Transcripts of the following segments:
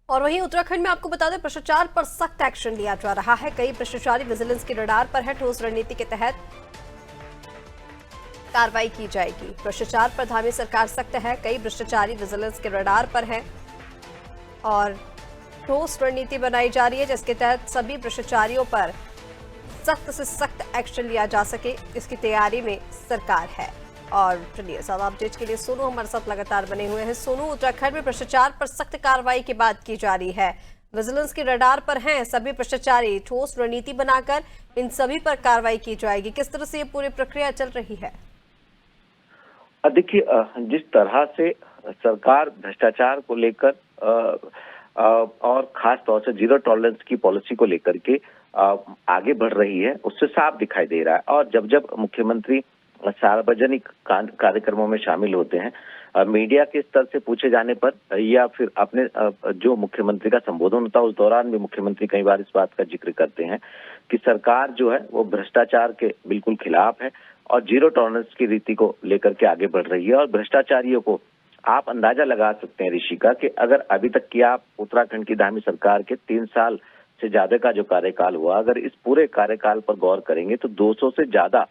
और वहीं उत्तराखंड में आपको बता दें, भ्रष्टाचार पर सख्त एक्शन लिया जा रहा है। कई भ्रष्टाचारी विजिलेंस की रडार पर है। ठोस रणनीति के तहत कार्रवाई की जाएगी। भ्रष्टाचार पर धामी सरकार सख्त है। कई भ्रष्टाचारी विजिलेंस के रडार पर है और ठोस रणनीति बनाई जा रही है, जिसके तहत सभी भ्रष्टाचारियों पर सख्त से सख्त एक्शन लिया जा सके, इसकी तैयारी में सरकार है। और चलिए, ज्यादा अपडेट के लिए सोनू हमारे साथ लगातार बने हुए हैं। सोनू, उत्तराखंड में भ्रष्टाचार पर सख्त कार्रवाई की बात की जा रही है। विजिलेंस के रडार पर हैं सभी भ्रष्टाचारी। ठोस रणनीति बनाकर इन सभी पर कार्रवाई की जाएगी। किस तरह से ये पूरी प्रक्रिया चल रही है? देखिए, जिस तरह से सरकार भ्रष्टाचार को लेकर और खास तौर से जीरो टॉलरेंस की पॉलिसी को लेकर के आगे बढ़ रही है, उससे साफ दिखाई दे रहा है। और जब जब मुख्यमंत्री सार्वजनिक कार्यक्रमों में शामिल होते हैं, मीडिया के स्तर से पूछे जाने पर या फिर अपने जो मुख्यमंत्री का संबोधन होता है उस दौरान भी मुख्यमंत्री कई बार इस बात का जिक्र करते हैं कि सरकार जो है वो भ्रष्टाचार के बिल्कुल खिलाफ है और जीरो टॉलरेंस की रीति को लेकर के आगे बढ़ रही है। और भ्रष्टाचारियों को आप अंदाजा लगा सकते हैं ऋषिका, कि अगर अभी तक की आप उत्तराखंड की धामी सरकार के 3 साल से ज्यादा का जो कार्यकाल हुआ, अगर इस पूरे कार्यकाल पर गौर करेंगे तो 200 से ज्यादा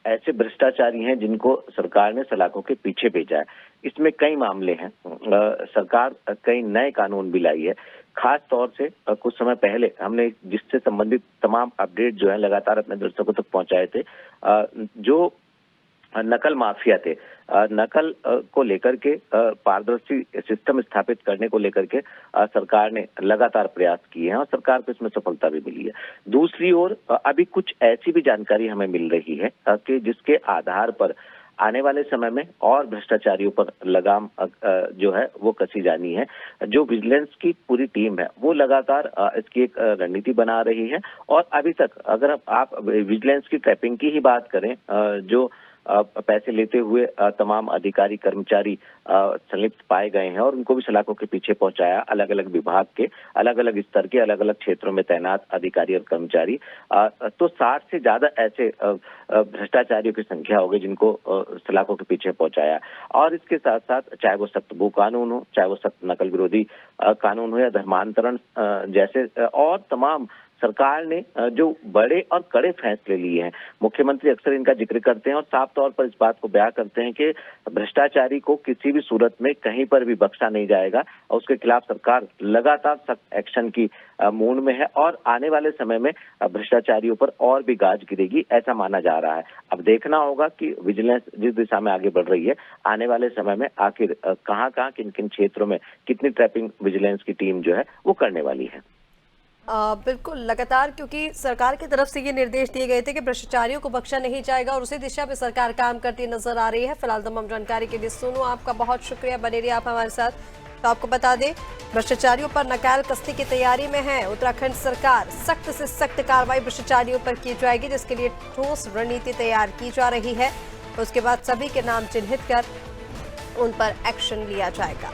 ऐसे भ्रष्टाचारी हैं जिनको सरकार ने सलाखों के पीछे भेजा है। इसमें कई मामले हैं। सरकार कई नए कानून भी लाई है। खास तौर से कुछ समय पहले हमने जिससे संबंधित तमाम अपडेट जो है लगातार अपने दर्शकों तक पहुंचाए थे। जो नकल माफिया थे, नकल को लेकर के पारदर्शी सिस्टम स्थापित करने को लेकर के सरकार ने लगातार प्रयास किए हैं और सरकार को इसमें सफलता भी मिली है। दूसरी ओर अभी कुछ ऐसी भी जानकारी हमें मिल रही है कि जिसके आधार पर आने वाले समय में और भ्रष्टाचारियों पर लगाम जो है वो कसी जानी है। जो विजिलेंस की पूरी टीम है वो लगातार इसकी एक रणनीति बना रही है। और अभी तक अगर आप विजिलेंस की ट्रैपिंग की ही बात करें, जो पैसे लेते हुए तमाम अधिकारी कर्मचारी संलिप्त पाए गए हैं और उनको भी सलाखों के पीछे पहुंचाया, अलग अलग विभाग के अलग अलग स्तर के अलग अलग क्षेत्रों में तैनात अधिकारी और कर्मचारी, तो 60 से ज्यादा ऐसे भ्रष्टाचारियों की संख्या हो गई जिनको सलाखों के पीछे पहुंचाया। और इसके साथ साथ चाहे वो सख्त भू कानून हो, चाहे वो सख्त नकल विरोधी कानून हो या धर्मांतरण जैसे और तमाम सरकार ने जो बड़े और कड़े फैसले लिए हैं, मुख्यमंत्री अक्सर इनका जिक्र करते हैं और साफ तौर पर इस बात को बयां करते हैं कि भ्रष्टाचारी को किसी भी सूरत में कहीं पर भी बख्शा नहीं जाएगा और उसके खिलाफ सरकार लगातार सख्त एक्शन की मूड में है और आने वाले समय में भ्रष्टाचारियों पर और भी गाज गिरेगी, ऐसा माना जा रहा है। अब देखना होगा कि विजिलेंस जिस दिशा में आगे बढ़ रही है, आने वाले समय में आखिर कहां किन किन क्षेत्रों में कितनी ट्रैपिंग विजिलेंस की टीम जो है वो करने वाली है। बिल्कुल, लगातार, क्योंकि सरकार की तरफ से ये निर्देश दिए गए थे कि भ्रष्टाचारियों को बख्शा नहीं जाएगा और उसी दिशा में सरकार काम करती नजर आ रही है। फिलहाल तमाम जानकारी के लिए सोनू आपका बहुत शुक्रिया, बने रहिए आप हमारे साथ। तो आपको बता दें, भ्रष्टाचारियों पर नकेल कसने की तैयारी में है उत्तराखंड सरकार। सख्त से सख्त कार्रवाई भ्रष्टाचारियों पर की जाएगी, जिसके लिए ठोस रणनीति तैयार की जा रही है। उसके बाद सभी के नाम चिन्हित कर उन पर एक्शन लिया जाएगा।